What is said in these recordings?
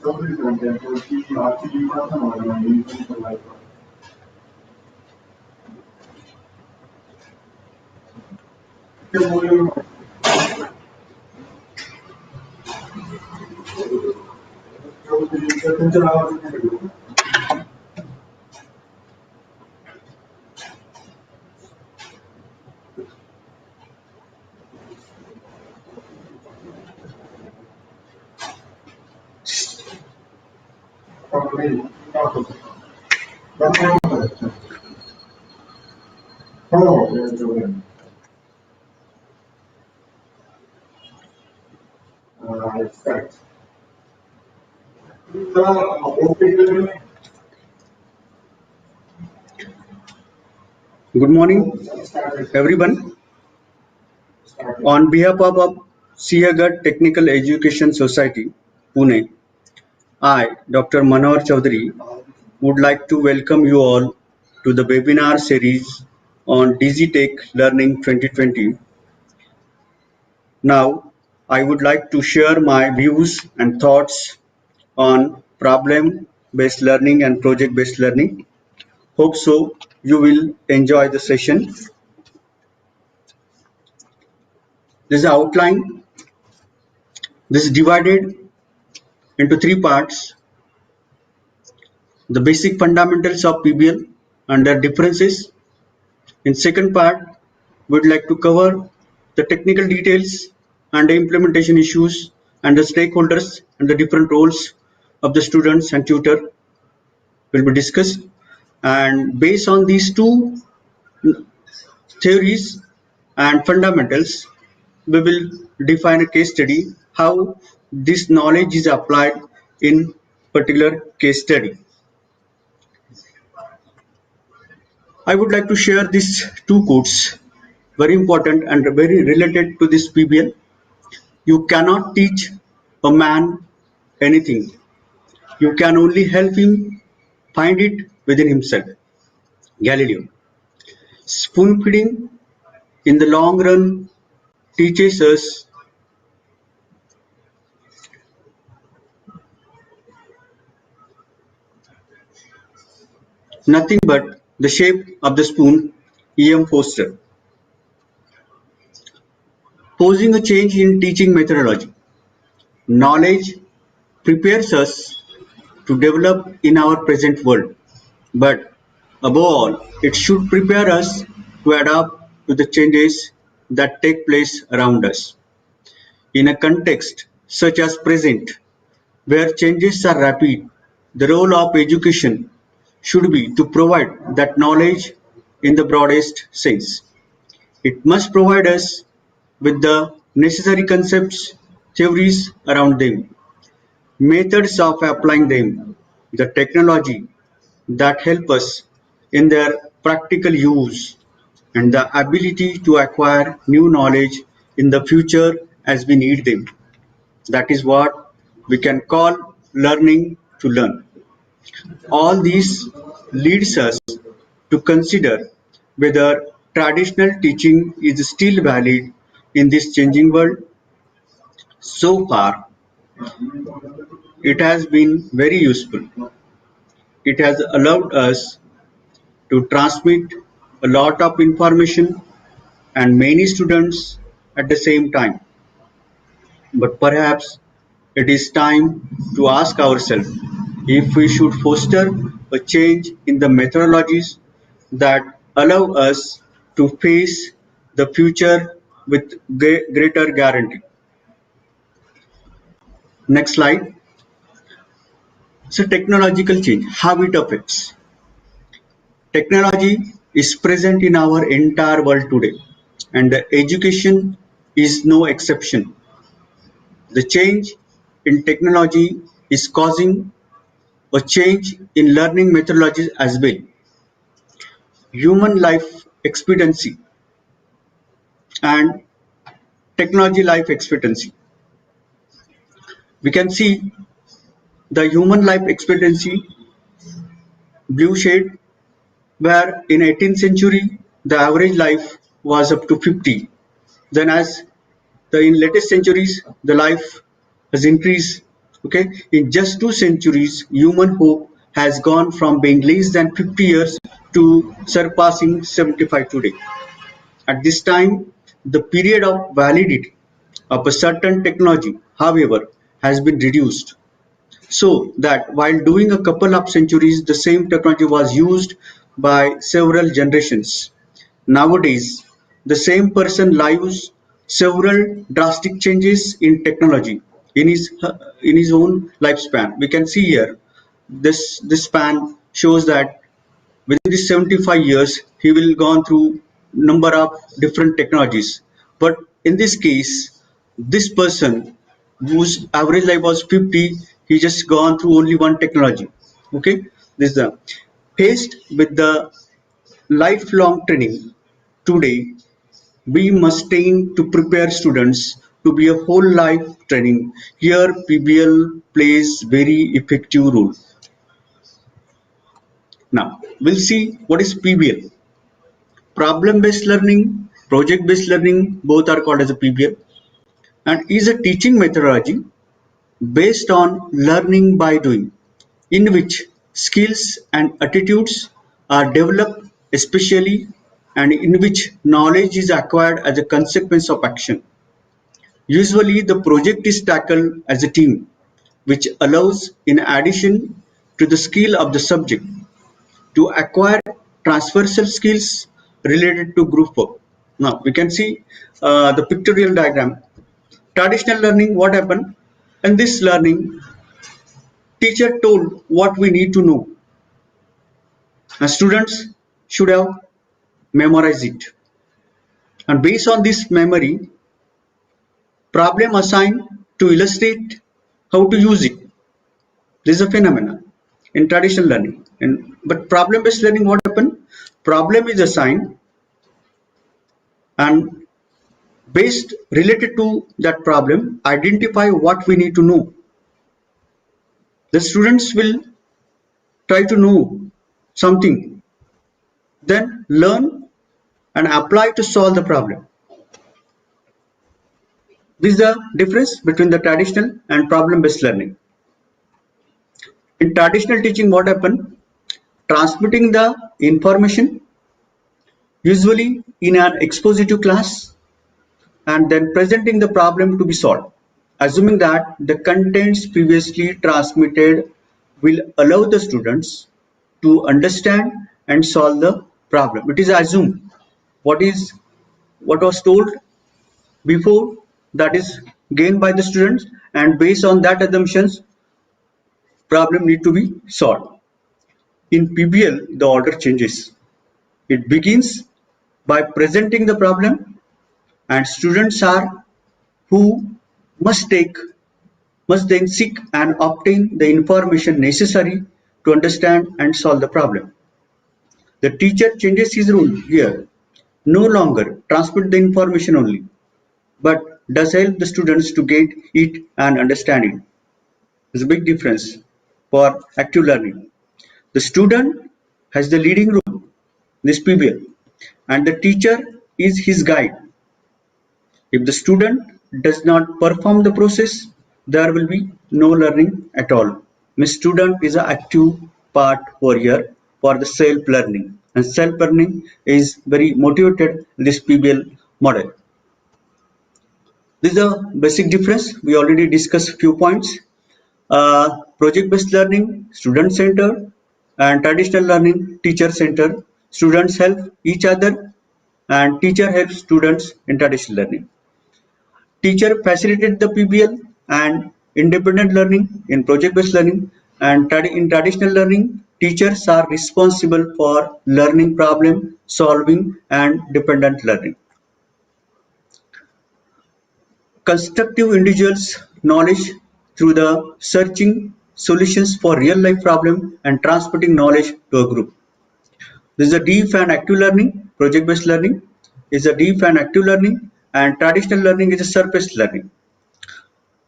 चौधरी सांगतात की आजची जी प्रार्थना त्यांच्या नावाचं Good morning, everyone. On behalf of Siagat Technical Education Society, Pune, I, Dr. Manohar Chaudhary, would like to welcome you all to the webinar series on DigiTech Learning 2020. Now, I would like to share my views and thoughts on problem-based learning and project-based learning. Hope so you will enjoy the session. This is the outline. This is divided into three parts: the basic fundamentals of PBL and their differences. In second part, we'd like to cover the technical details and the implementation issues and the stakeholders and the different roles of the students and tutor will be discussed. And based on these two theories and fundamentals, we will define a case study how this knowledge is applied in particular case study. I would like to share these two quotes, very important and very related to this PBL. You cannot teach a man anything. You can only help him find it within himself. Galileo. Spoon feeding in the long run teaches us nothing but the shape of the spoon. E.M. Forster. Posing a change in teaching methodology. Knowledge prepares us to develop in our present world, but above all, it should prepare us to adapt to the changes that take place around us. In a context such as present, where changes are rapid, the role of education should be to provide that knowledge in the broadest sense. It must provide us with the necessary concepts, theories around them, methods of applying them, the technology that help us in their practical use, and the ability to acquire new knowledge in the future as we need them. That is what we can call learning to learn. All these leads us to consider whether traditional teaching is still valid in this changing world. So far, it has been very useful. It has allowed us to transmit a lot of information and many students at the same time. But perhaps it is time to ask ourselves if we should foster a change in the methodologies that allow us to face the future with greater guarantee. Next slide. So technological change, how it affects. Technology is present in our entire world today, and the education is no exception. The change in technology is causing a change in learning methodologies as well. Human life expectancy and technology life expectancy. We can see the human life expectancy blue shade, where in 18th century the average life was up to 50. Then as in latest centuries the life has increased. Okay, in just 2 centuries, human hope has gone from being less than 50 years to surpassing 75 today. At this time, the period of validity of a certain technology, however, has been reduced, so that while doing a couple of centuries, the same technology was used by several generations. Nowadays, the same person lives several drastic changes in technology in his own lifespan. We can see here this span shows that within these 75 years he will gone through number of different technologies. But in this case, this person whose average life was 50, he just gone through only one technology. Okay, this is the faced with the lifelong training. Today we must aim to prepare students to be a whole life training. Here PBL plays very effective role. Now we'll see what is PBL. Problem based learning, project based learning, both are called as a PBL, and is a teaching methodology based on learning by doing, in which skills and attitudes are developed especially, and in which knowledge is acquired as a consequence of action. Usually the project is tackled as a team, which allows, in addition to the skill of the subject, to acquire transversal skills related to group work. Now we can see the pictorial diagram. Traditional learning, what happened? In this learning, teacher told what we need to know, and students should have memorized it. And based on this memory, problem assigned to illustrate how to use it. This is a phenomenon in traditional learning. But problem-based learning, what happened? Problem is assigned, and based related to that problem, identify what we need to know. The students will try to know something, then learn and apply to solve the problem. This is the difference between the traditional and problem-based learning. In traditional teaching, what happened? Transmitting the information, usually in an expositive class, and then presenting the problem to be solved, assuming that the contents previously transmitted will allow the students to understand and solve the problem. It is assumed what was told before, that is gained by the students, and based on that assumptions, problem need to be solved. In PBL, the order changes. It begins by presenting the problem, and students are who must take must then seek and obtain the information necessary to understand and solve the problem. The teacher changes his role here, no longer transmit the information only, but does help the students to get it and understand it. There's a big difference for active learning. The student has the leading role in this PBL, and the teacher is his guide. If the student does not perform the process, there will be no learning at all. The student is an active part over here for the self-learning, and self-learning is very motivated in this PBL model. This is a basic difference. We already discussed a few points. Project-based learning, student-centered, and traditional learning, teacher-centered. Students help each other, and teacher helps students in traditional learning. Teacher facilitate the PBL and independent learning in project-based learning, and in traditional learning, teachers are responsible for learning problem solving and dependent learning. Constructive individuals knowledge through the searching solutions for real life problem and transmitting knowledge to a group. This is a deep and active learning. Project-based learning is a deep and active learning, and traditional learning is a surface learning.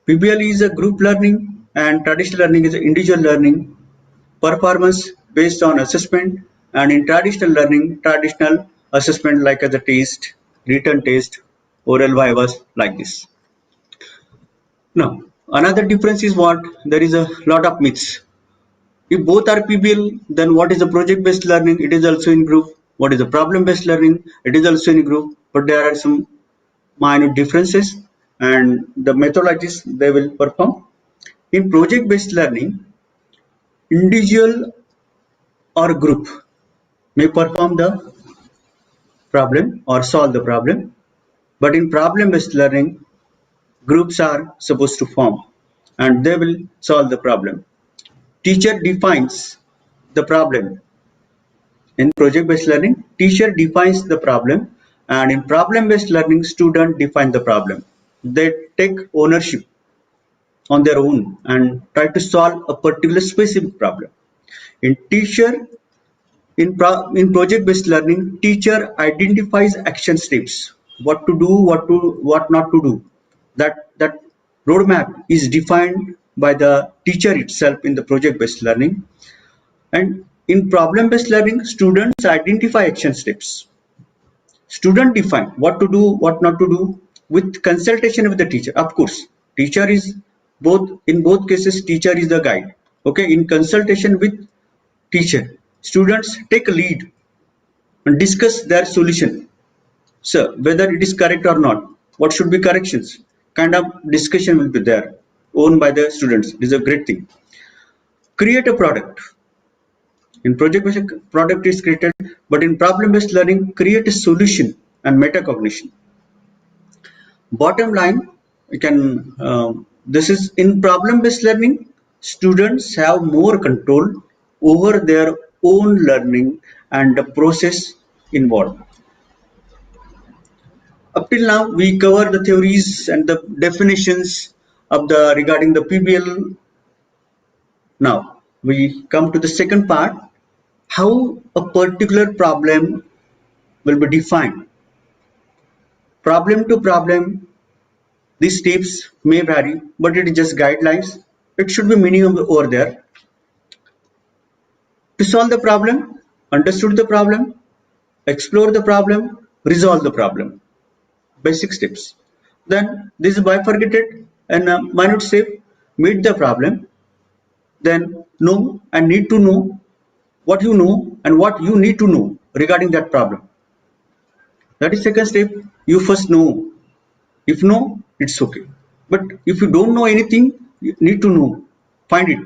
PBL is a group learning, and traditional learning is individual learning, performance based on assessment, and in traditional learning, traditional assessment like as a test, written test, oral vivas like this. Now, Another difference is what? There is a lot of myths. If both are PBL, then what is the project-based learning? It is also in group. What is the problem-based learning? It is also in group. But there are some minor differences and the methodologies they will perform. In project-based learning, individual or group may perform the problem or solve the problem. But in problem-based learning, groups are supposed to form and they will solve the problem. Teacher defines the problem. In project-based learning, teacher defines the problem, and in problem-based learning, student define the problem. They take ownership on their own and try to solve a particular specific problem. In teacher, in project-based learning, teacher identifies action steps, what to do, what not to do. That roadmap is defined by the teacher itself in the project-based learning. And in problem-based learning, students identify action steps. Student define what to do, what not to do with consultation with the teacher. Of course, teacher is in both cases, teacher is the guide. Okay, in consultation with teacher, students take a lead and discuss their solution. So whether it is correct or not, what should be corrections, kind of discussion will be there, owned by the students. This is a great thing. Create a product. In project-based product is created, but in problem-based learning, create a solution and metacognition. Bottom line, we can this is in problem-based learning, students have more control over their own learning and the process involved. Up till now, we cover the theories and the definitions of the regarding the PBL. Now we come to the second part, how a particular problem will be defined. Problem to problem, these steps may vary, but it is just guidelines. It should be minimum over there. To solve the problem, understood the problem, explore the problem, resolve the problem. Basic steps. Then this is bifurcated and a minute step, meet the problem, then know and need to know what you know and what you need to know regarding that problem. That is second step. You first know. If no, it's okay. But if you don't know anything, you need to know. Find it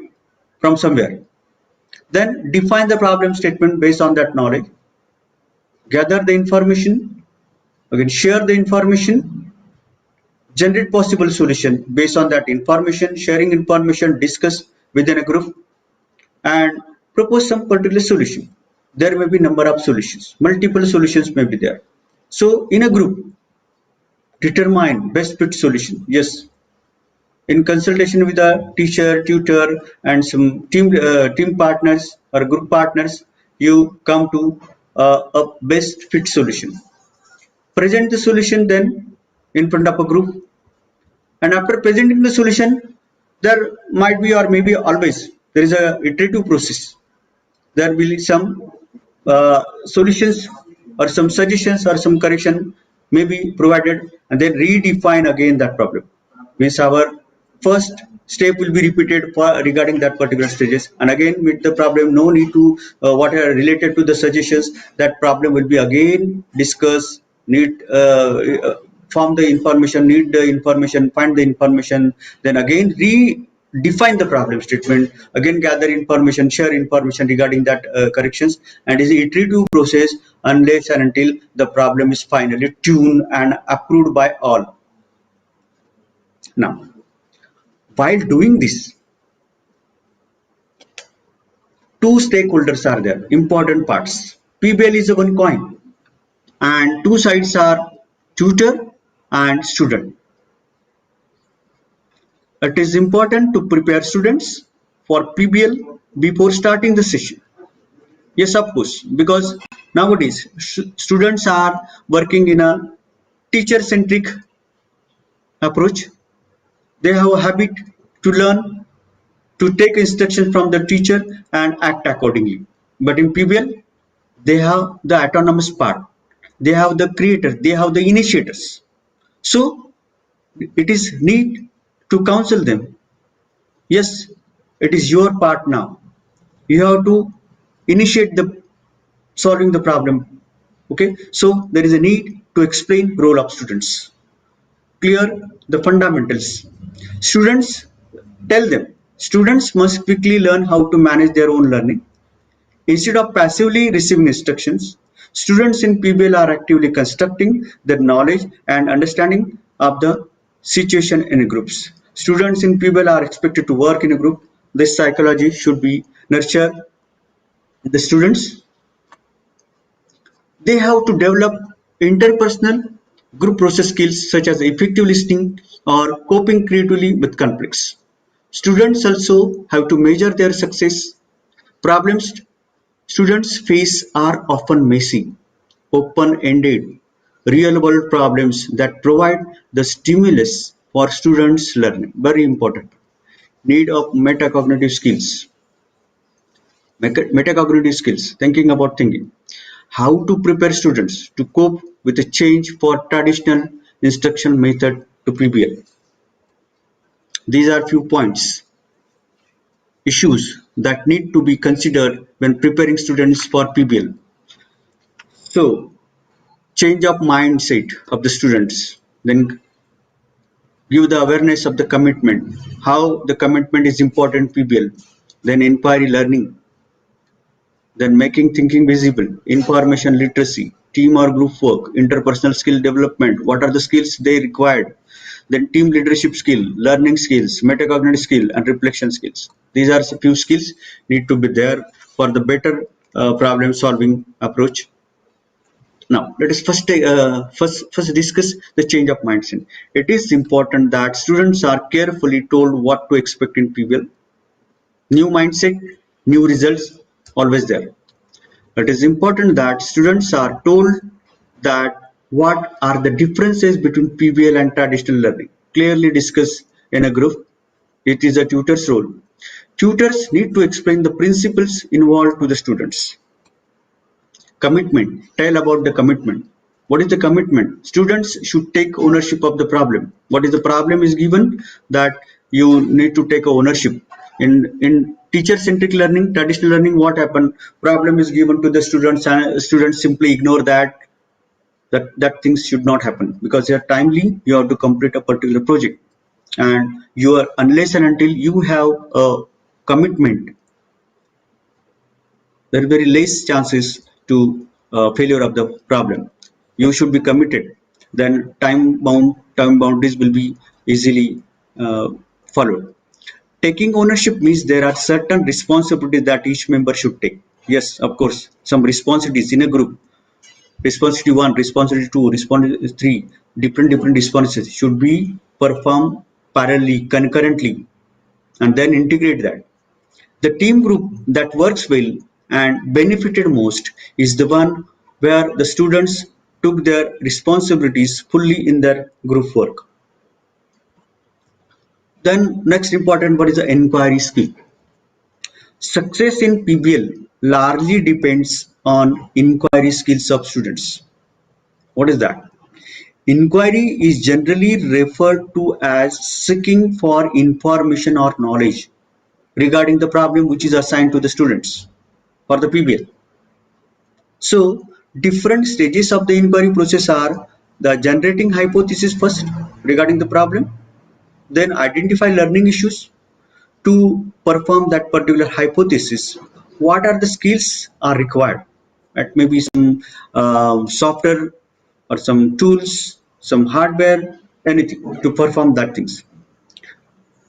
from somewhere. Then define the problem statement based on that knowledge. Gather the information. Again, share the information. Generate possible solution based on that information. Sharing information, discuss within a group, and propose some particular solution. There may be number of solutions. Multiple solutions may be there. So in a group, determine best fit solution. Yes, in consultation with a teacher, tutor, and some team partners or group partners, you come to a best fit solution. Present the solution then in front of a group, and after presenting the solution, there might be or maybe always there is a iterative process. There will be some solutions or some suggestions or some correction may be provided, and then redefine again that problem. Means our first step will be repeated for regarding that particular stages, and again with the problem, no need to what are related to the suggestions. That problem will be again discussed. Need form the information, need the information, find the information, then again redefine the problem statement, again gather information, share information regarding that corrections, and is an iterative process unless and until the problem is finally tuned and approved by all. Now, while doing this, two stakeholders are there, important parts. PBL is a one coin, and two sides are tutor and student. It is important to prepare students for PBL before starting the session. Yes, of course, because nowadays students are working in a teacher-centric approach. They have a habit to learn, to take instruction from the teacher and act accordingly. But in PBL, they have the autonomous part. They have the creator. They have the initiators. So it is need to counsel them. Yes, it is your part now. You have to initiate the solving the problem. Okay, so there is a need to explain role of students. Clear the fundamentals. Students, tell them. Students must quickly learn how to manage their own learning. Instead of passively receiving instructions, students in PBL are actively constructing their knowledge and understanding of the situation in groups. Students in PBL are expected to work in a group. This psychology should be nurtured in the students. They have to develop interpersonal group process skills such as effective listening or coping creatively with conflicts. Students also have to measure their success. Problems students face are often messy, open-ended, real-world problems that provide the stimulus for students' learning. Very important. Need of metacognitive skills. Metacognitive skills, thinking about thinking. How to prepare students to cope with a change for traditional instruction method to PBL. These are few points, issues that need to be considered when preparing students for PBL. So, change of mindset of the students, then give the awareness of the commitment, how the commitment is important PBL, then inquiry learning, then making thinking visible, information literacy, team or group work, interpersonal skill development, what are the skills they required, then team leadership skill, learning skills, metacognitive skill, and reflection skills. These are a few skills need to be there for the better problem solving approach. Now, let us first discuss the change of mindset. It is important that students are carefully told what to expect in PBL. New mindset, new results, always there. It is important that students are told that what are the differences between PBL and traditional learning. Clearly discuss in a group. It is a tutor's role. Tutors need to explain the principles involved to the students. Commitment. Tell about the commitment. What is the commitment? Students should take ownership of the problem. What is the problem is given that you need to take ownership. In teacher-centric learning, traditional learning, what happened? Problem is given to the students and students simply ignore that things should not happen because they are timely. You have to complete a particular project, and you are unless and until you have a commitment, there are very less chances to failure of the problem. You should be committed. Then time boundaries will be easily followed. Taking ownership means there are certain responsibilities that each member should take. Yes, of course, some responsibilities in a group. Responsibility one, responsibility two, responsibility three, different responsibilities should be performed parallelly, concurrently, and then integrate that. The team group that works well and benefited most is the one where the students took their responsibilities fully in their group work. Then next important one is the inquiry skill. Success in PBL largely depends on inquiry skills of students. What is that? Inquiry is generally referred to as seeking for information or knowledge regarding the problem which is assigned to the students for the PBL. So, different stages of the inquiry process are the generating hypothesis first regarding the problem, then identify learning issues to perform that particular hypothesis. What are the skills are required? It may be some software or some tools, some hardware, anything to perform that things.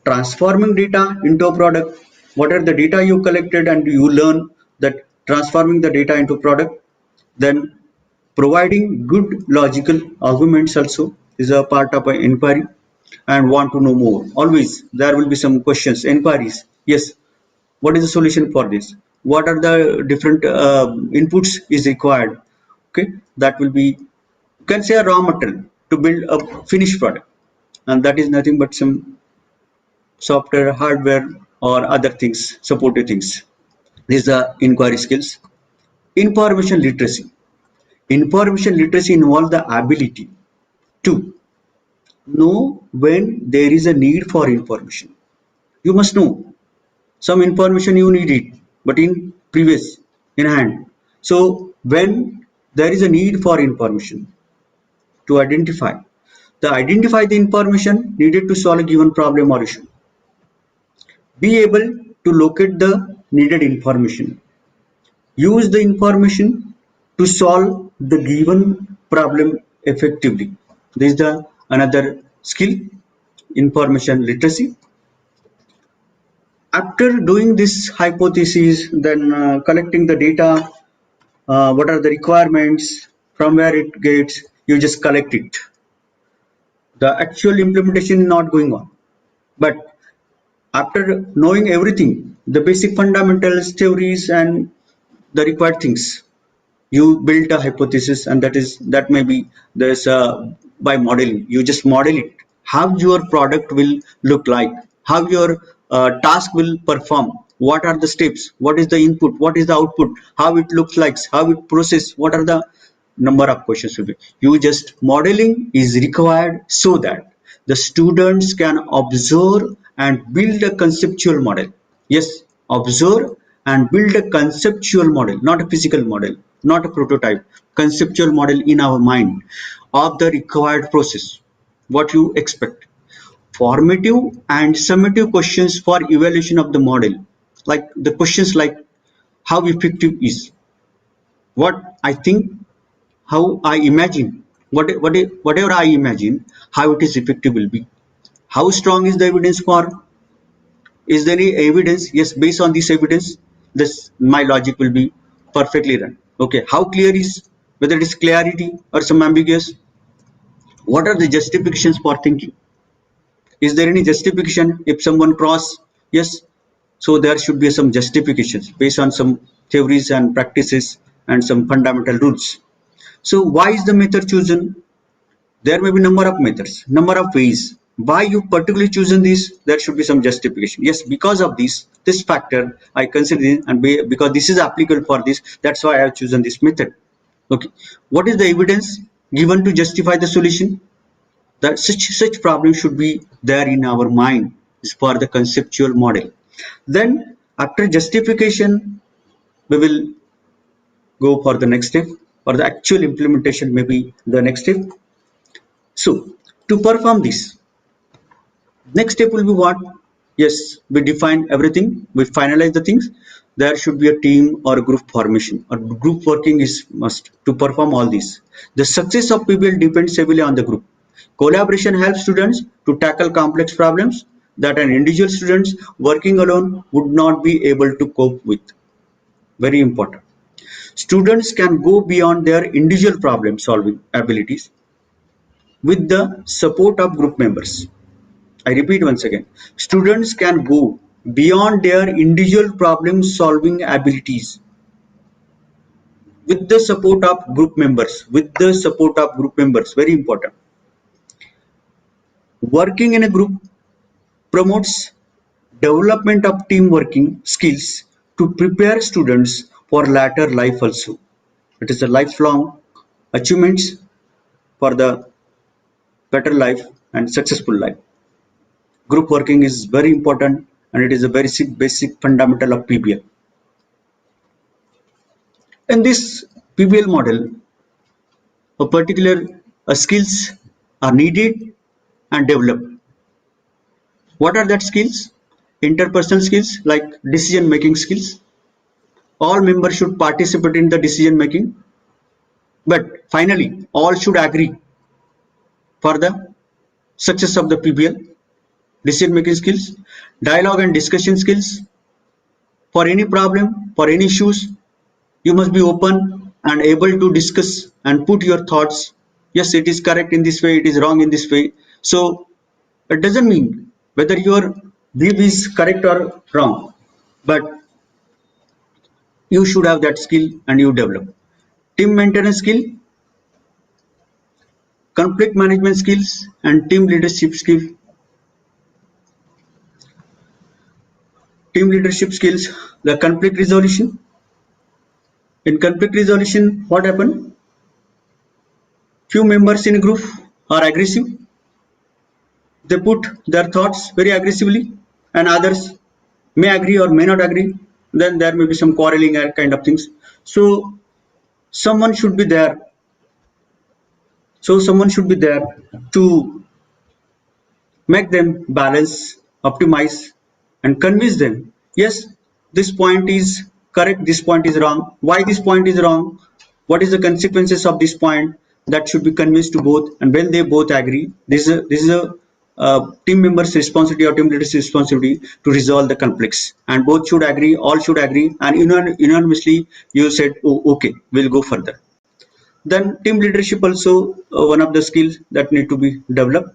Transforming data into a product. What are the data you collected and you learn that transforming the data into product. Then providing good logical arguments also is a part of an inquiry and want to know more. Always there will be some questions, inquiries. Yes, what is the solution for this? What are the different inputs is required? Okay, that will be you can say a raw material to build a finished product, and that is nothing but some software, hardware, or other things, supportive things. These are inquiry skills. Information literacy. Information literacy involves the ability to Know when there is a need for information. You must know some information you need it, but in hand. So when there is a need for information to identify the information needed to solve a given problem or issue. Be able to locate the needed information. Use the information to solve the given problem effectively. This is the another skill, information literacy. After doing this hypothesis, then collecting the data, what are the requirements, from where it gets, you just collect it. The actual implementation is not going on. But after knowing everything, the basic fundamentals, theories, and the required things, you build a hypothesis, and that may be there's by modeling. You just model it, how your product will look like, how your task will perform, what are the steps, what is the input, what is the output, how it looks like, how it process, what are the number of questions will be. You just modeling is required so that the students can observe and build a conceptual model. Yes, observe and build a conceptual model, not a physical model, not a prototype, conceptual model in our mind of the required process, what you expect. Formative and summative questions for evaluation of the model, like the questions like how effective is, what I think, how I imagine, whatever I imagine, how it is effective will be. How strong is the evidence for? Is there any evidence? Yes, based on this evidence, this my logic will be perfectly run. Okay, how clear is, whether it is clarity or some ambiguous? What are the justifications for thinking? Is there any justification if someone cross? Yes, so there should be some justifications based on some theories and practices and some fundamental rules. So why is the method chosen? There may be number of methods, number of ways. Why you particularly chosen this? There should be some justification. Yes, because of this factor I consider it, and because this is applicable for this, that's why I have chosen this method. Okay, what is the evidence given to justify the solution? That such problem should be there in our mind is for the conceptual model. Then after justification, we will go for the next step, or the actual implementation may be the next step. So to perform this, next step will be what? Yes, we define everything, we finalize the things. There should be a team or a group formation, or group working is must to perform all these. The success of PBL depends heavily on the group. Collaboration helps students to tackle complex problems that an individual students working alone would not be able to cope with. Very important. Students can go beyond their individual problem solving abilities with the support of group members. I repeat once again, students can go beyond their individual problem solving abilities with the support of group members. With the support of group members, very important. Working in a group promotes development of team working skills to prepare students for later life also. It is a lifelong achievements for the better life and successful life. Group working is very important, and it is a very basic fundamental of PBL. In this PBL model, a particular skills are needed and developed. What are that skills? Interpersonal skills like decision making skills. All members should participate in the decision making, but finally all should agree for the success of the PBL. Decision making skills, dialogue and discussion skills. For any problem, for any issues, you must be open and able to discuss and put your thoughts. Yes, it is correct in this way, it is wrong in this way. So it doesn't mean whether your belief is correct or wrong, but you should have that skill and you develop. Team maintenance skill, conflict management skills, and team leadership skill. Team leadership skills, the conflict resolution. In conflict resolution, what happened? Few members in a group are aggressive, They put their thoughts very aggressively, and others may agree or may not agree. Then there may be some quarreling kind of things. So someone should be there. Someone should be there to make them balance, optimize, and convince them. Yes, this point is correct. This point is wrong. Why this point is wrong? What is the consequences of this point? That should be convinced to both. And when they both agree, this is a team member's responsibility or team leader's responsibility to resolve the conflicts. And both should agree. All should agree. And unanimously, you said, "Oh, okay, we'll go further." Then team leadership also one of the skills that need to be developed.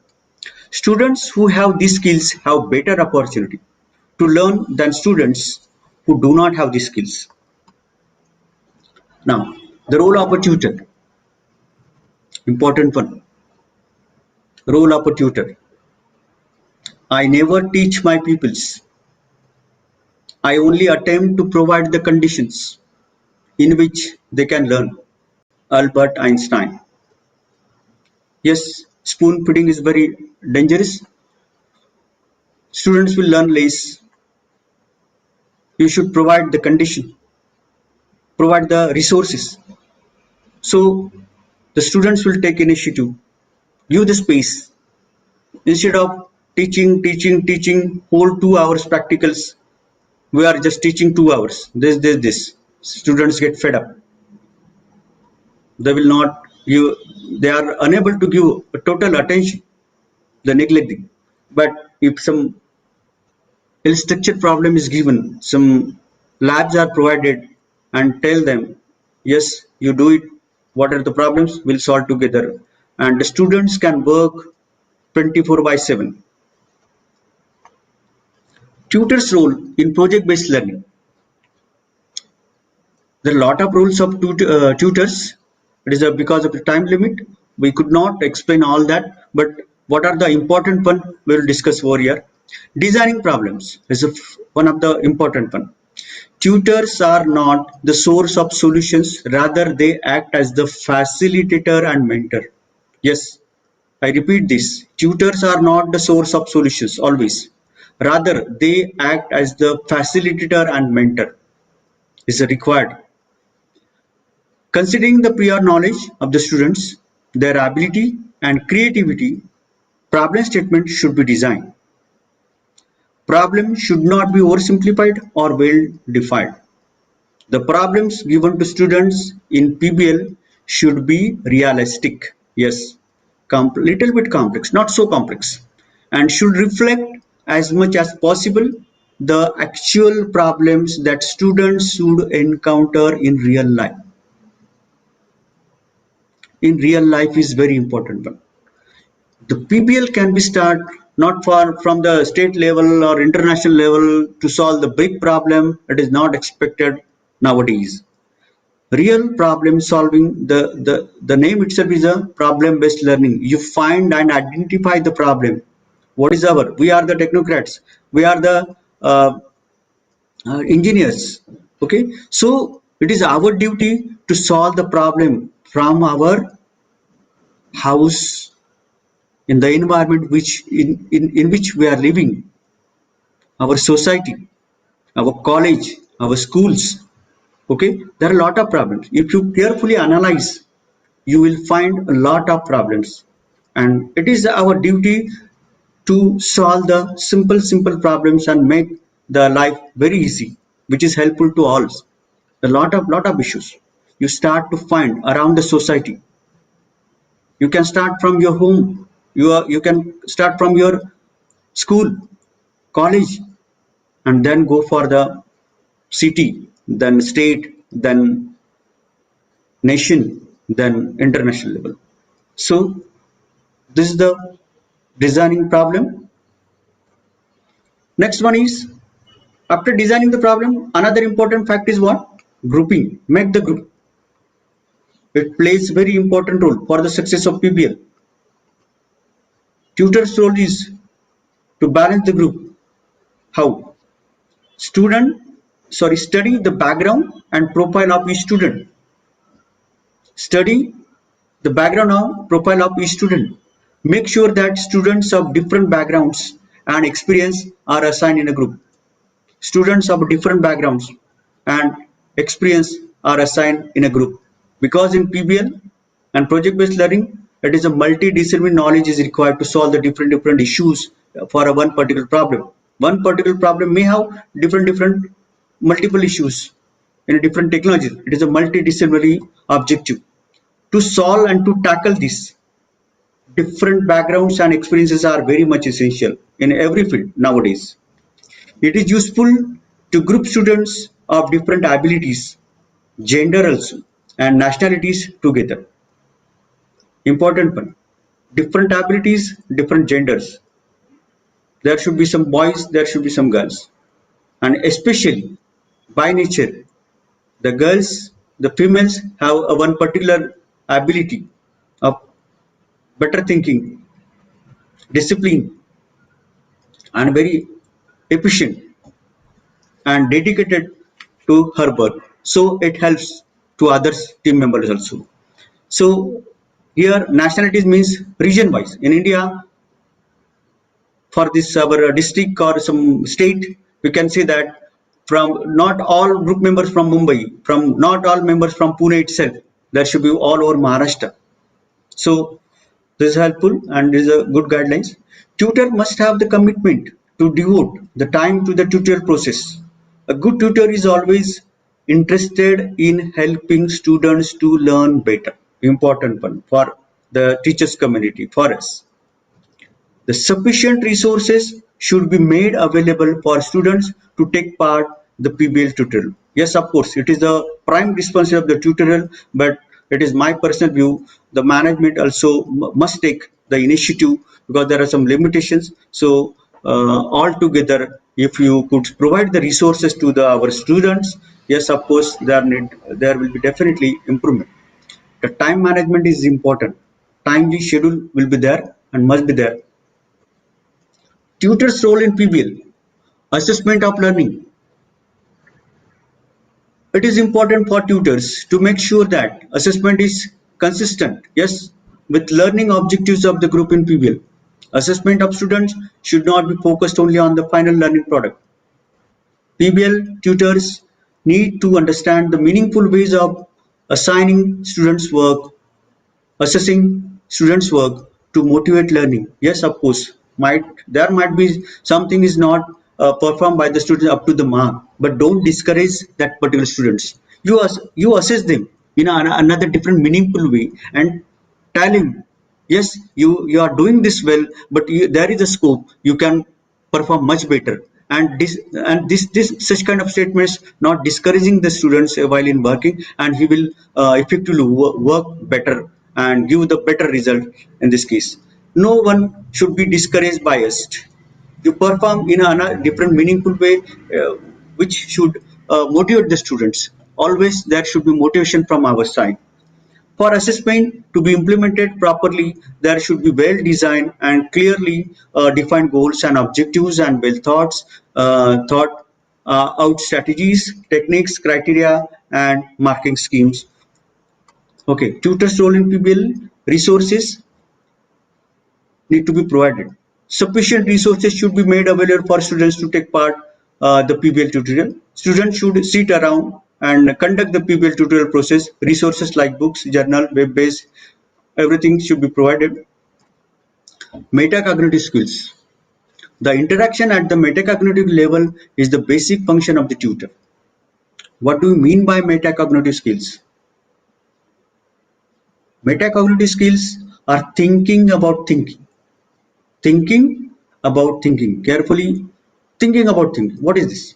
Students who have these skills have better opportunity to learn than students who do not have these skills. Now, the role of a tutor, important one. Role of a tutor. I never teach my pupils. I only attempt to provide the conditions in which they can learn. Albert Einstein. Yes, spoon feeding is very dangerous. Students will learn less. You should provide the condition, provide the resources. So the students will take initiative, give the space. Instead of teaching whole 2 hours practicals, we are just teaching 2 hours. This. Students get fed up. They will not give, they are unable to give total attention, the neglecting. But if some ill-structured problem is given, some labs are provided and tell them, yes, you do it, what are the problems, we'll solve together. And the students can work 24/7. Tutor's role in project-based learning. There are a lot of roles of tutors. It is because of the time limit. We could not explain all that, but what are the important one we will discuss over here. Designing problems is one of the important one. Tutors are not the source of solutions, rather they act as the facilitator and mentor. Yes, I repeat this. Tutors are not the source of solutions always. Rather, they act as the facilitator and mentor. Is required. Considering the prior knowledge of the students, their ability and creativity, problem statement should be designed. Problem should not be oversimplified or well defined. The problems given to students in PBL should be realistic. Yes, little bit complex, not so complex, and should reflect as much as possible the actual problems that students should encounter in real life. In real life is very important one. The PBL can be started not far from the state level or international level to solve the big problem. It is not expected nowadays. Real problem solving, the name itself is a problem based learning. You find and identify the problem. What is our? We are the technocrats. We are the engineers. Okay, so it is our duty to solve the problem from our house, in the environment in which we are living, our society, our college, our schools. Okay, there are a lot of problems. If you carefully analyze, you will find a lot of problems, and it is our duty to solve the simple problems and make the life very easy, which is helpful to all. A lot of issues you start to find around the society. You can start from your home. You can start from your school, college, and then go for the city, then state, then nation, then international level. So this is the designing problem. Next one is, after designing the problem, another important fact is what? Grouping. Make the group. It plays very important role for the success of PBL. Tutor's role is to balance the group. How? Study the background and profile of each student. Study the background of profile of each student. Make sure that students of different backgrounds and experience are assigned in a group. Students of different backgrounds and experience are assigned in a group, because in PBL and project-based learning, it is a multidisciplinary knowledge is required to solve the different issues for a one particular problem. One particular problem may have different multiple issues in a different technology. It is a multidisciplinary objective. To solve and to tackle this, different backgrounds and experiences are very much essential in every field nowadays. It is useful to group students of different abilities, gender also, and nationalities together. Important one. Different abilities, different genders. There should be some boys, there should be some girls. And especially by nature, the girls, the females have a one particular ability of better thinking, discipline, and very efficient and dedicated to her work. So it helps to others team members also. So here nationalities means region wise. In India, for this our district or some state, we can say that from not all group members from Mumbai, from not all members from Pune itself, there should be all over Maharashtra. So this is helpful and is a good guidelines. Tutor must have the commitment to devote the time to the tutorial process. A good tutor is always interested in helping students to learn better. Important one for the teachers community, for us. The sufficient resources should be made available for students to take part the PBL tutorial. Yes, of course, it is the prime responsibility of the tutorial, but it is my personal view. The management also must take the initiative because there are some limitations. So altogether, if you could provide the resources to our students, yes, of course, there will be definitely improvement. The time management is important. Timely schedule will be there and must be there. Tutor's role in PBL, assessment of learning. It is important for tutors to make sure that assessment is consistent, yes, with learning objectives of the group in PBL. Assessment of students should not be focused only on the final learning product. PBL tutors need to understand the meaningful ways of assigning students work, assessing students' work to motivate learning. Yes, of course, might be something is not performed by the students up to the mark, but don't discourage that particular students. You assess them in another different meaningful way and tell him, yes, you are doing this well, but there is a scope. You can perform much better. And this such kind of statements not discouraging the students while in working, and he will effectively work better and give the better result in this case. No one should be discouraged biased. You perform in a different meaningful way, which should motivate the students. Always there should be motivation from our side. For assessment to be implemented properly, there should be well designed and clearly defined goals and objectives, and well thought out strategies, techniques, criteria, and marking schemes. Okay, tutors role in PBL. Resources need to be provided. Sufficient resources should be made available for students to take part the PBL tutorial. Students should sit around and conduct the PBL tutorial process. Resources like books, journal, web-based, everything should be provided. Metacognitive skills. The interaction at the metacognitive level is the basic function of the tutor. What do you mean by metacognitive skills? Metacognitive skills are thinking about thinking. Thinking about thinking. Carefully thinking about thinking. What is this?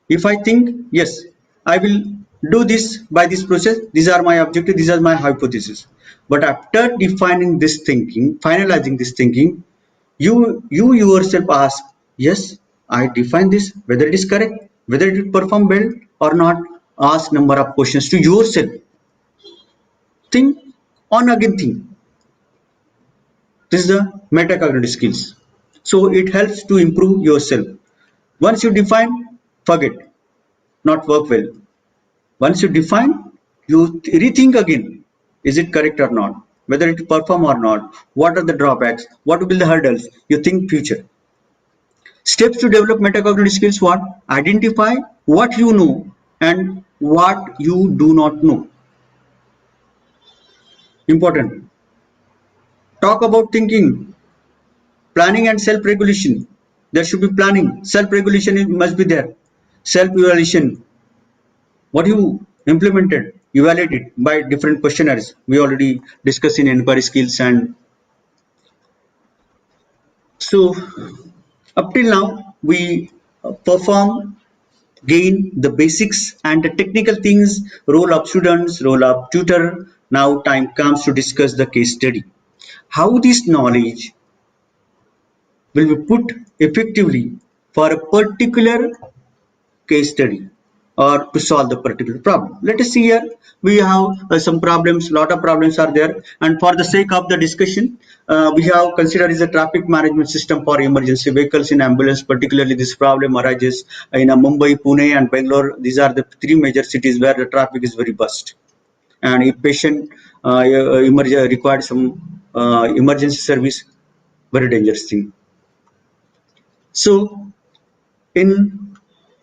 If I think, yes, I will do this by this process, these are my objectives, these are my hypotheses. But after defining this thinking, finalizing this thinking, you yourself ask, yes, I define this, whether it is correct, whether it will perform well or not. Ask number of questions to yourself. Think on again, think. This is the metacognitive skills. So it helps to improve yourself. Once you define, forget, not work well. Once you define, you rethink again. Is it correct or not? whether it will perform or not, what are the drawbacks, what will be the hurdles, you think future. Steps to develop metacognitive skills: what? Identify what you know and what you do not know. Important. Talk about thinking, planning and self-regulation. There should be planning. Self-regulation must be there. Self-evaluation. What you implemented, evaluated by different questionnaires. We already discussed in inquiry skills, and so up till now we perform, gain the basics and the technical things, role of students, role of tutor. Now time comes to discuss the case study. How this knowledge will be put effectively for a particular case study or to solve the particular problem. Let us see here. We have some problems, lot of problems are there, and for the sake of the discussion, we have considered is a traffic management system for emergency vehicles in ambulance. Particularly, this problem arises in Mumbai, Pune, and Bangalore. These are the three major cities where the traffic is very burst, and if patient required some emergency service, very dangerous thing. So, in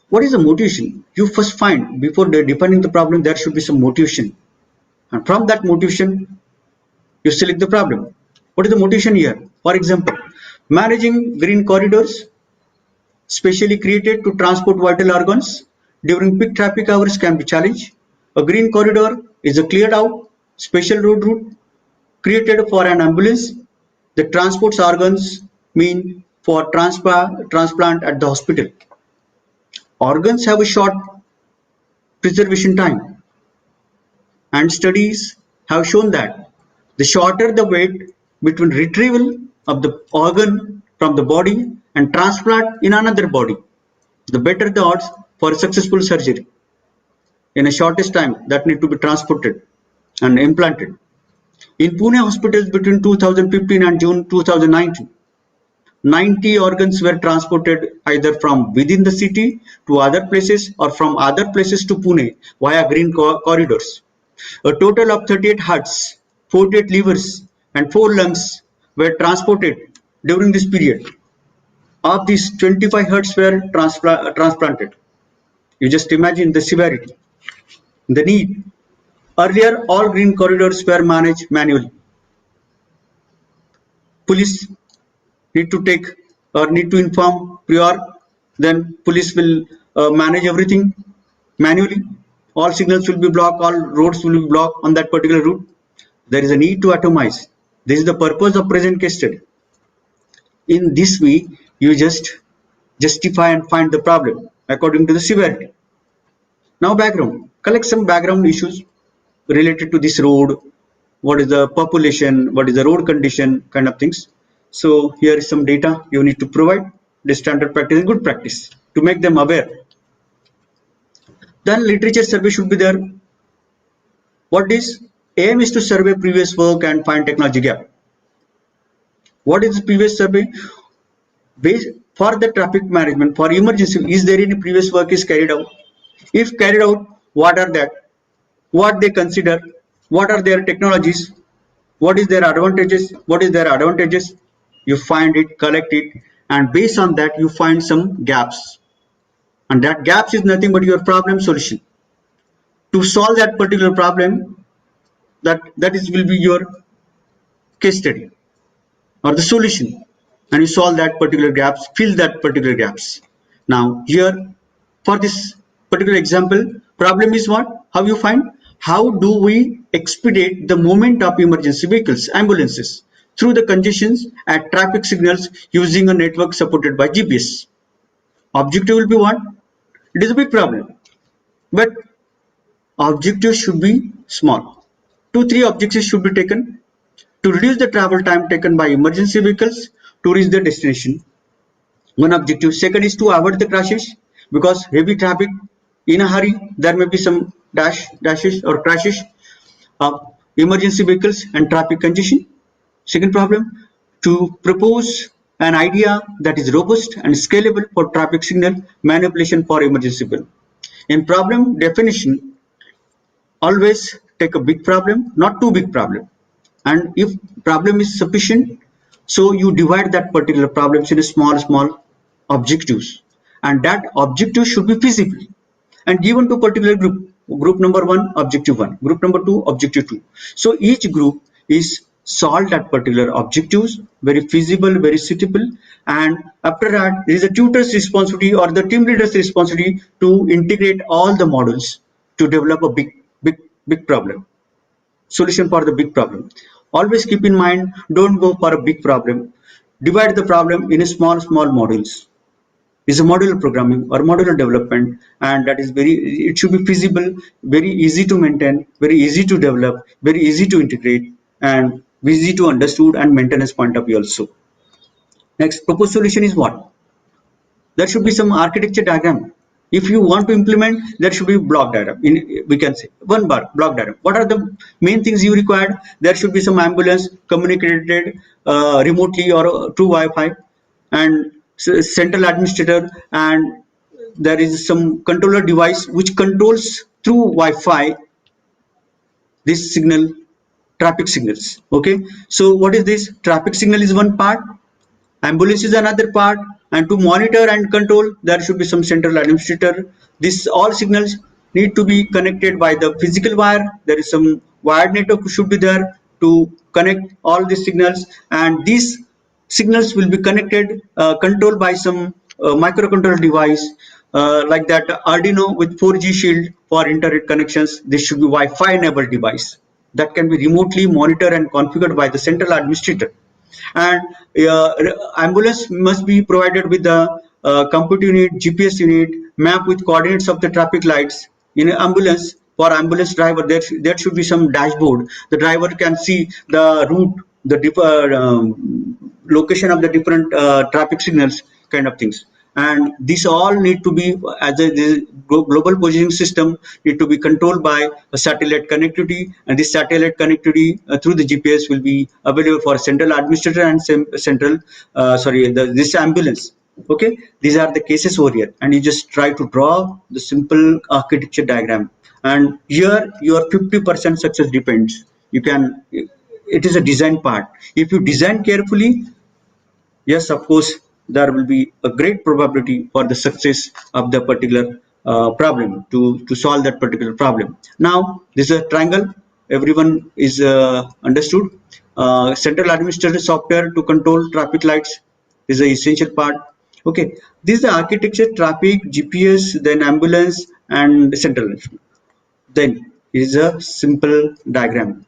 what is the motivation? You first find before defining the problem, there should be some motivation, and from that motivation, you select the problem. What is the motivation here? For example, managing green corridors, specially created to transport vital organs during peak traffic hours, can be challenged. A green corridor is a cleared out special road route created for an ambulance that transports organs mean for transplant at the hospital. Organs have a short preservation time, and studies have shown that the shorter the wait between retrieval of the organ from the body and transplant in another body, the better the odds for a successful surgery in a shortest time that need to be transported and implanted. In Pune hospitals between 2015 and June 2019, 90 organs were transported either from within the city to other places or from other places to Pune via green corridors. A total of 38 hearts, 48 livers, and 4 lungs were transported during this period. Of these, 25 hearts were transplanted. You just imagine the severity, the need. Earlier, all green corridors were managed manually. Police need to take or need to inform prior, then police will manage everything manually. All signals will be blocked, all roads will be blocked on that particular route. There is a need to atomize. This is the purpose of present case study. In this way, you just justify and find the problem according to the severity. Now background. Collect some background issues related to this road. What is the population? What is the road condition? Kind of things. So here is some data you need to provide. The standard practice and good practice to make them aware. Then literature survey should be there. What is aim is to survey previous work and find technology gap. What is the previous survey? Based for the traffic management for emergency, is there any previous work is carried out? If carried out, what are that? What they consider? What are their technologies? What is their advantages? What is their advantages? You find it, collect it, and based on that you find some gaps, and that gaps is nothing but your problem solution. To solve that particular problem, that is will be your case study or the solution, and you solve that particular gaps, fill that particular gaps. Now here for this particular example, problem is what? How you find? How do we expedite the movement of emergency vehicles, ambulances, through the congestions at traffic signals using a network supported by GPS? Objective will be what? It is a big problem, but objectives should be small. 2-3 objectives should be taken to reduce the travel time taken by emergency vehicles to reach the destination. One objective. Second is to avoid the crashes, because heavy traffic in a hurry, there may be some dashes or crashes of emergency vehicles and traffic congestion. Second problem, to propose an idea that is robust and scalable for traffic signal manipulation for emergency vehicle. In problem definition, always take a big problem, not too big problem. And if problem is sufficient, so you divide that particular problems in small objectives, and that objective should be feasible and given to particular group number 1 objective 1, group number 2 objective 2. So each group is solved at particular objectives, very feasible, very suitable, and after that there is a tutor's responsibility or the team leader's responsibility to integrate all the models to develop a big problem solution for the big problem. Always keep in mind, don't go for a big problem. Divide the problem in a small modules. It's a modular programming or modular development, and that is it should be feasible, very easy to maintain, very easy to develop, very easy to integrate, and easy to understood and maintenance point of view also. Next, proposed solution is what? There should be some architecture diagram. If you want to implement, there should be block diagram. We can say one bar block diagram. What are the main things you required? There should be some ambulance communicated remotely or through Wi-Fi, and central administrator, and there is some controller device which controls through Wi-Fi this signal, traffic signals. Okay, so what is this? Traffic signal is one part, ambulance is another part, and to monitor and control there should be some central administrator. This all signals need to be connected by the physical wire. There is some wired network should be there to connect all these signals, and these signals will be connected controlled by some microcontroller device like that Arduino with 4G shield for internet connections. This should be Wi-Fi enabled device that can be remotely monitored and configured by the central administrator. And ambulance must be provided with the compute unit, GPS unit, map with coordinates of the traffic lights. In an ambulance, for ambulance driver, there should be some dashboard. The driver can see the route, the location of the different traffic signals, kind of things. And these all need to be, as a global positioning system, need to be controlled by a satellite connectivity, and this satellite connectivity through the GPS will be available for central administrator and this ambulance. Okay, these are the cases over here, and you just try to draw the simple architecture diagram, and here your 50% success depends. You can, it is a design part. If you design carefully, yes, of course, there will be a great probability for the success of the particular problem to solve that particular problem. Now, this is a triangle. Everyone is understood. Central administrator software to control traffic lights is the essential part. Okay, this is the architecture: traffic, GPS, then ambulance, and central. Then is a simple diagram.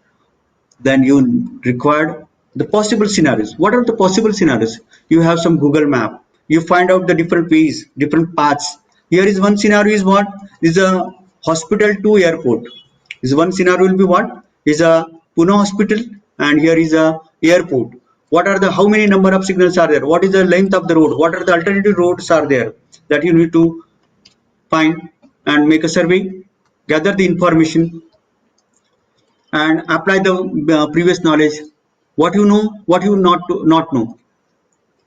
Then you required the possible scenarios. What are the possible scenarios? You have some Google map, you find out the different ways, different paths. Here is one scenario is what is a hospital to airport. Is one scenario will be what is a Pune hospital, and here is a airport. What are the, how many number of signals are there? What is the length of the road? What are the alternative roads are there that you need to find and make a survey, gather the information, and apply the previous knowledge. What you know, what you not know.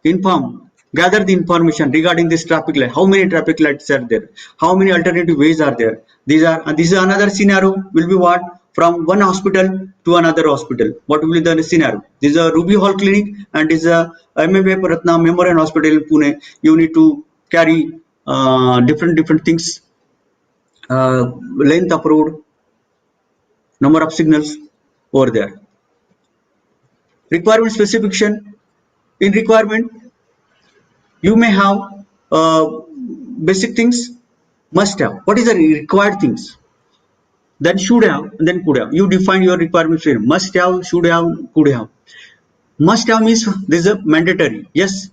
Inform, gather the information regarding this traffic light. How many traffic lights are there? How many alternative ways are there? This is another scenario. Will be what, from one hospital to another hospital. What will be the scenario? This is a Ruby Hall Clinic, and this is a MMA Ratna Memorial Hospital in Pune. You need to carry different things. Length of road, number of signals over there. Requirement specification. In requirement, you may have basic things, must have. What is the required things? Then should have, then could have. You define your requirements here. Must have, should have, could have. Must have means this is a mandatory. Yes,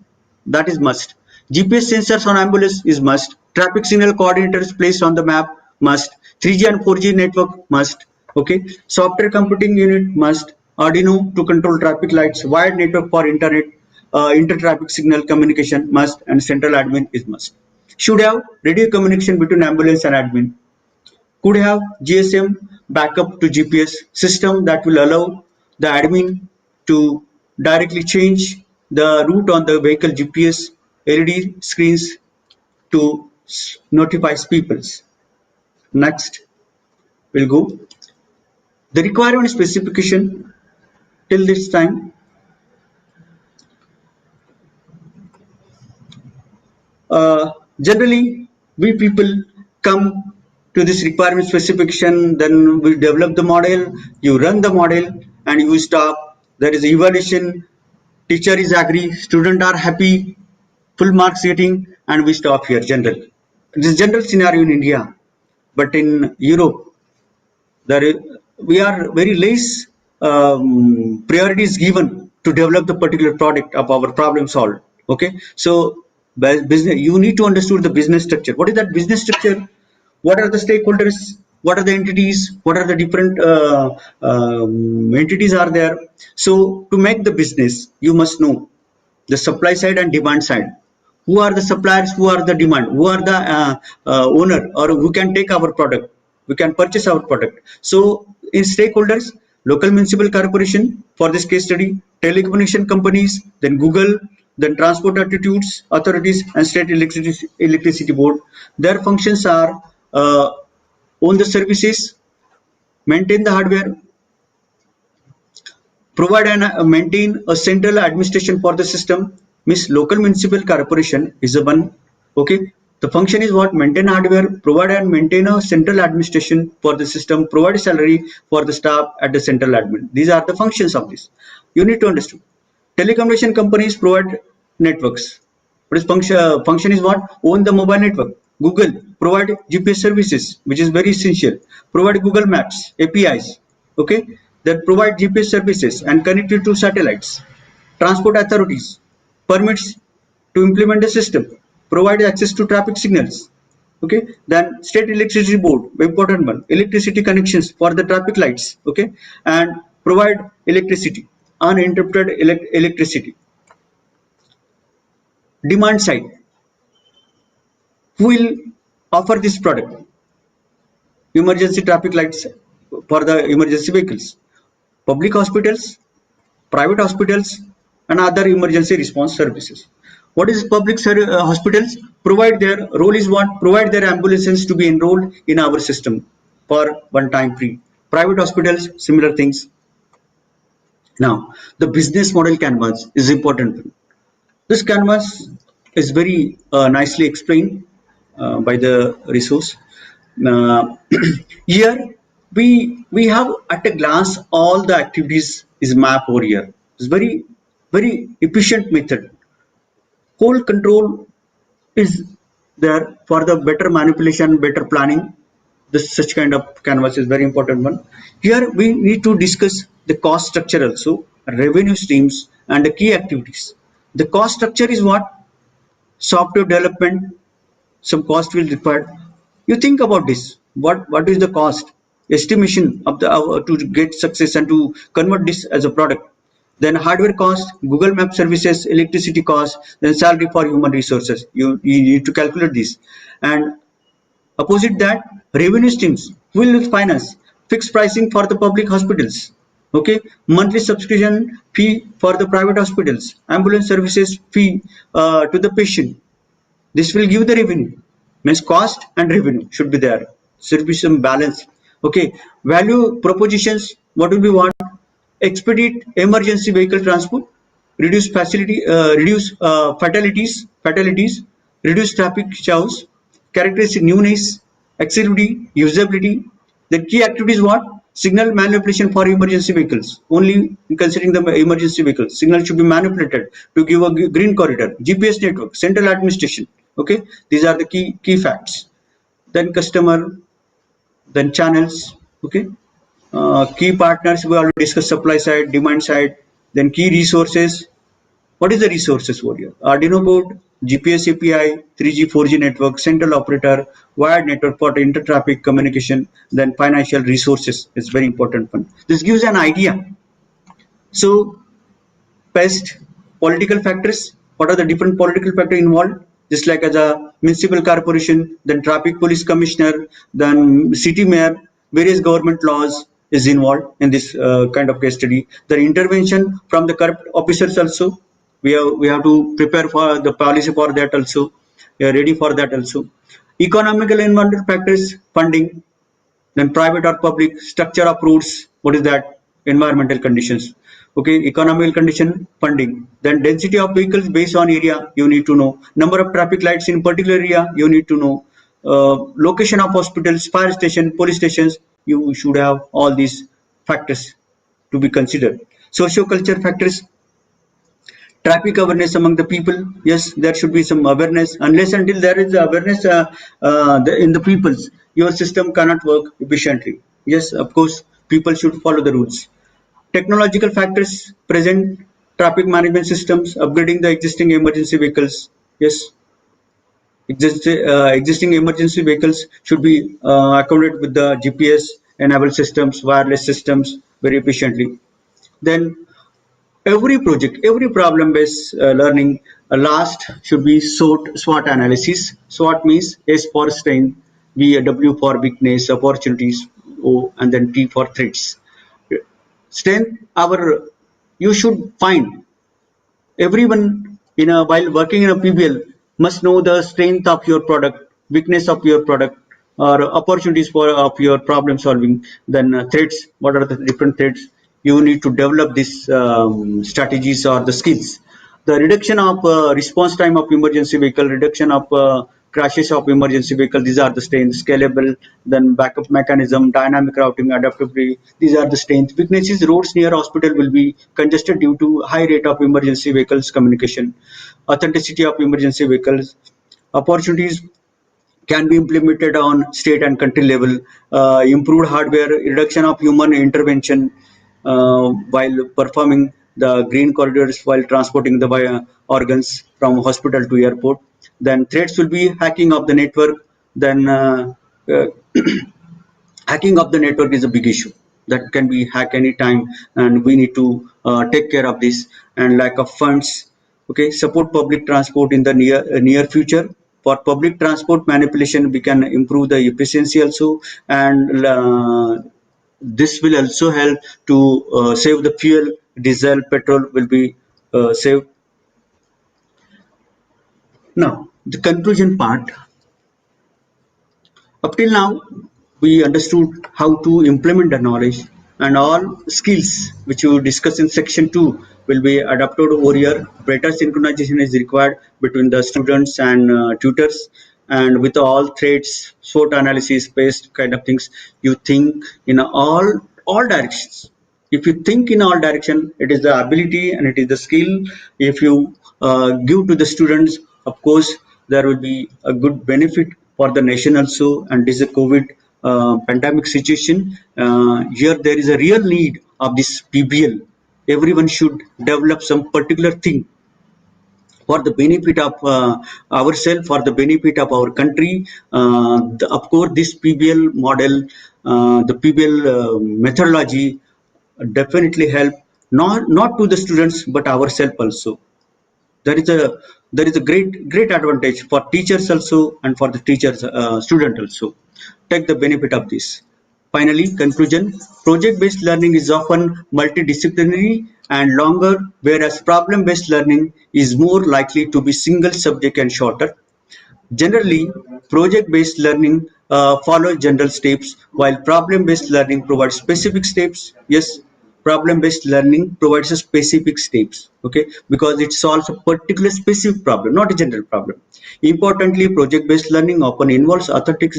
that is must. GPS sensors on ambulance is must. Traffic signal coordinators placed on the map must. 3G and 4G network must. Okay. Software computing unit must. Arduino to control traffic lights. Wired network for internet. Inter-traffic signal communication must, and central admin is must. Should have radio communication between ambulance and admin. Could have GSM backup to GPS system that will allow the admin to directly change the route on the vehicle GPS LED screens to notify people. Next, we'll go. The requirement specification. till this time. Generally, we people come to this requirement specification, then we develop the model, you run the model, and you stop. There is evaluation, teacher is agree, student are happy, full marks getting, and we stop here. General. This is general scenario in India, but in Europe, there is, we are very less priorities given to develop the particular product of our problem solved. Okay, so business, you need to understand the business structure. What is that business structure? What are the stakeholders? What are the entities? What are the different entities are there? So to make the business, you must know the supply side and demand side. Who are the suppliers? Who are the demand? Who are the owner, or who can take our product? We can purchase our product. So in stakeholders, local municipal corporation for this case study, telecommunication companies, then Google, then transport authorities, and state electricity board. Their functions are own the services, maintain the hardware, provide and maintain a central administration for the system. Means local municipal corporation is the one. Okay, the function is what? Maintain hardware, provide and maintain a central administration for the system, provide salary for the staff at the central admin. These are the functions of this. You need to understand. Telecommunication companies provide networks. What is function is what? Own the mobile network. Google provide GPS services, which is very essential. Provide Google Maps APIs. Okay, that provide GPS services and connect it to satellites. Transport authorities permits to implement the system. Provide access to traffic signals. Okay, then state electricity board, important one, electricity connections for the traffic lights. Okay, and provide electricity, uninterrupted electricity. Demand side, who will offer this product? Emergency traffic lights for the emergency vehicles, public hospitals, private hospitals, and other emergency response services. What is public hospitals? Provide their role is what? Provide their ambulances to be enrolled in our system for one time free. Private hospitals, similar things. Now, the business model canvas is important. This canvas is very nicely explained by the resource. Uh, Here we have at a glance all the activities is mapped over here. It's very efficient method. Whole control is there for the better manipulation, better planning. This such kind of canvas is very important one. Here we need to discuss the cost structure also, revenue streams, and the key activities. The cost structure is what? Software development, some cost will require. You think about this. What is the cost? Estimation of the to get success and to convert this as a product. Then hardware cost, Google Map services, electricity cost, then salary for human resources. You need to calculate this. And opposite that, revenue streams will finance fixed pricing for the public hospitals. Okay, monthly subscription fee for the private hospitals, ambulance services fee to the patient. This will give the revenue. Means cost and revenue should be there. Should be some balance. Okay, value propositions. What will be what? Expedite emergency vehicle transport, reduce fatalities, reduce traffic chaos, characteristic newness, accessibility, usability. The key activities what? Signal manipulation for emergency vehicles. Only considering the emergency vehicles, signal should be manipulated to give a green corridor. GPS network, central administration. Okay, these are the key facts. Then customer, then channels. Okay, key partners, we already discussed supply side, demand side, then key resources. What is the resources for you? Arduino board, GPS API, 3G, 4G network, central operator, wired network for inter-traffic communication, then financial resources is very important one. This gives an idea. So, pest, political factors, what are the different political factors involved? Just like as a municipal corporation, then traffic police commissioner, then city mayor, various government laws is involved in this kind of case study. The intervention from the corrupt officers also, we have to prepare for the policy for that also. We are ready for that also. Economical environmental factors, funding, then private or public structure of roads. What is that? environmental conditions. Okay, economical condition, funding. Then density of vehicles based on area, you need to know. Number of traffic lights in particular area, you need to know. Location of hospitals, fire station, police stations, you should have all these factors to be considered. Socio-culture factors, traffic awareness among the people. Yes, there should be some awareness. Unless until there is awareness in the peoples, your system cannot work efficiently. Yes, of course, people should follow the rules. Technological factors present, traffic management systems, upgrading the existing emergency vehicles. Yes, existing emergency vehicles should be accommodated with the GPS enabled systems, wireless systems very efficiently. Then every project, every problem-based learning, last should be SWOT analysis. SWOT means S for strength, W for weakness, opportunities, O, and then T for threats. Strength, you should find everyone while working in a PBL must know the strength of your product, weakness of your product, or opportunities for of your problem solving. Then threats, what are the different threats? You need to develop these strategies or the skills. The reduction of response time of emergency vehicle, reduction of crashes of emergency vehicle, these are the strengths. Scalable, then backup mechanism, dynamic routing, adaptability, these are the strengths. Weaknesses, roads near hospital will be congested due to high rate of emergency vehicles communication. Authenticity of emergency vehicles. Opportunities can be implemented on state and country level. Improved hardware, reduction of human intervention while performing the green corridors while transporting the organs from hospital to airport. Then threats will be hacking of the network. Then uh, hacking of the network is a big issue that can be hacked anytime, and we need to take care of this. And lack of funds. Okay, support public transport in the near future. For public transport manipulation, we can improve the efficiency also, and this will also help to save the fuel. Diesel, petrol will be saved. Now the conclusion part. Up till now, we understood how to implement the knowledge, and all skills which you discuss in section 2 will be adapted over here. Better synchronization is required between the students and tutors, and with all threads, SWOT analysis based kind of things. You think in all directions. If you think in all direction, it is the ability and it is the skill. If you give to the students, of course, there will be a good benefit for the nation also. And this is a COVID pandemic situation. Here there is a real need of this PBL. Everyone should develop some particular thing for the benefit of ourselves, for the benefit of our country. Of course, this PBL model, the PBL methodology definitely help not to the students but ourselves also. There is a great advantage for teachers also, and for the teachers student also take the benefit of this. Finally, conclusion: project based learning is often multidisciplinary and longer, whereas problem based learning is more likely to be single subject and shorter. Generally, project-based learning follows general steps, while problem-based learning provides specific steps. Yes, problem-based learning provides a specific steps, okay, because it solves a particular specific problem, not a general problem. Importantly, project-based learning often involves authentic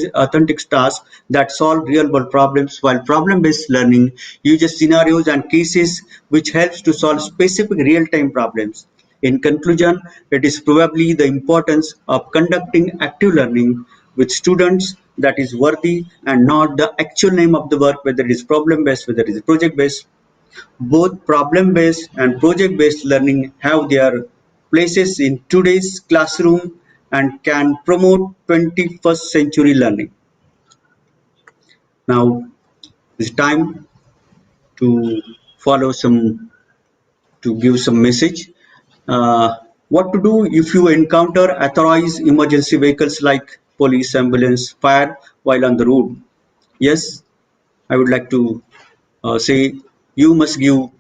tasks that solve real-world problems, while problem-based learning uses scenarios and cases which helps to solve specific real-time problems. In conclusion, it is probably the importance of conducting active learning with students that is worthy, and not the actual name of the work, whether it is problem based, whether it is project based. Both problem based and project based learning have their places in today's classroom and can promote 21st century learning. Now it's time to follow some to give some message. Uh, what to do if you encounter authorized emergency vehicles like police, ambulance, fire while on the road? Yes, I would like to say you must give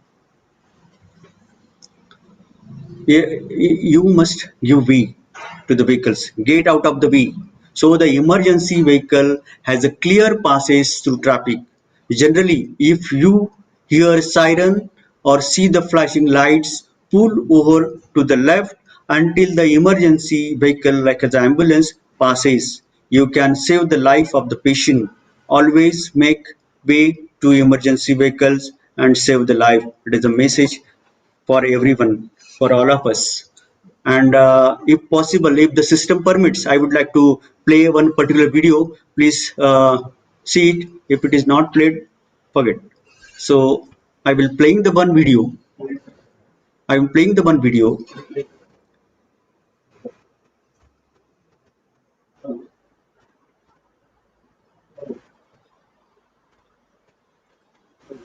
way to the vehicles. Get out of the way. So the emergency vehicle has a clear passage through traffic. Generally, if you hear siren or see the flashing lights, pull over to the left until the emergency vehicle like the ambulance passes. You can save the life of the patient. Always make way to emergency vehicles and save the life. It is a message for everyone, for all of us. And if possible, if the system permits, I would like to play one particular video. Please see it. If it is not played, forget. So I will playing the one video. I am playing the one video.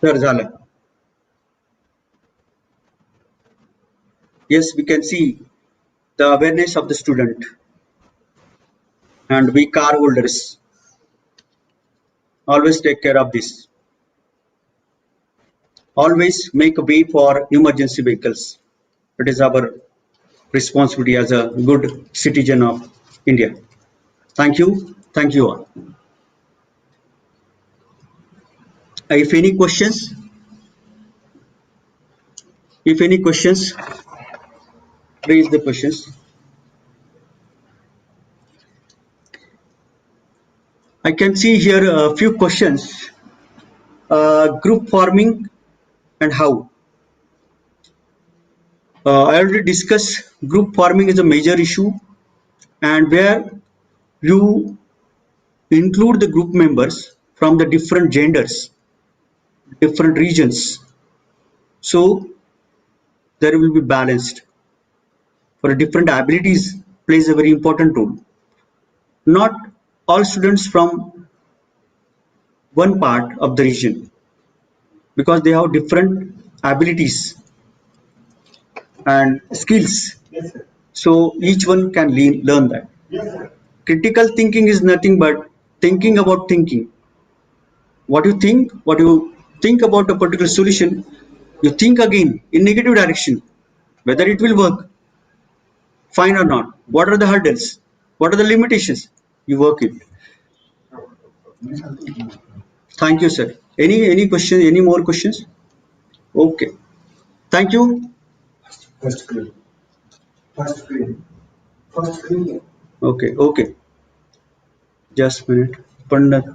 Sir, झालं. Yes, we can see the awareness of the student, and we car holders always take care of this. Always make a way for emergency vehicles. It is our responsibility as a good citizen of India. Thank you. Thank you all. If any questions, raise the questions. I can see here a few questions. Group forming and how. I already discussed group forming is a major issue, and where you include the group members from the different genders, different regions. So there will be balanced. For different abilities plays a very important role. Not all students from one part of the region, because they have different abilities and skills. So each one can learn that. Critical thinking is nothing but thinking about thinking. What you think about a particular solution, you think again in negative direction, whether it will work, fine or not. What are the hurdles? What are the limitations? You work it. Thank you, sir. Any question? Any more questions? Okay. Thank you. First screen. First screen. First screen. Okay. Okay. Just a minute. Pandit.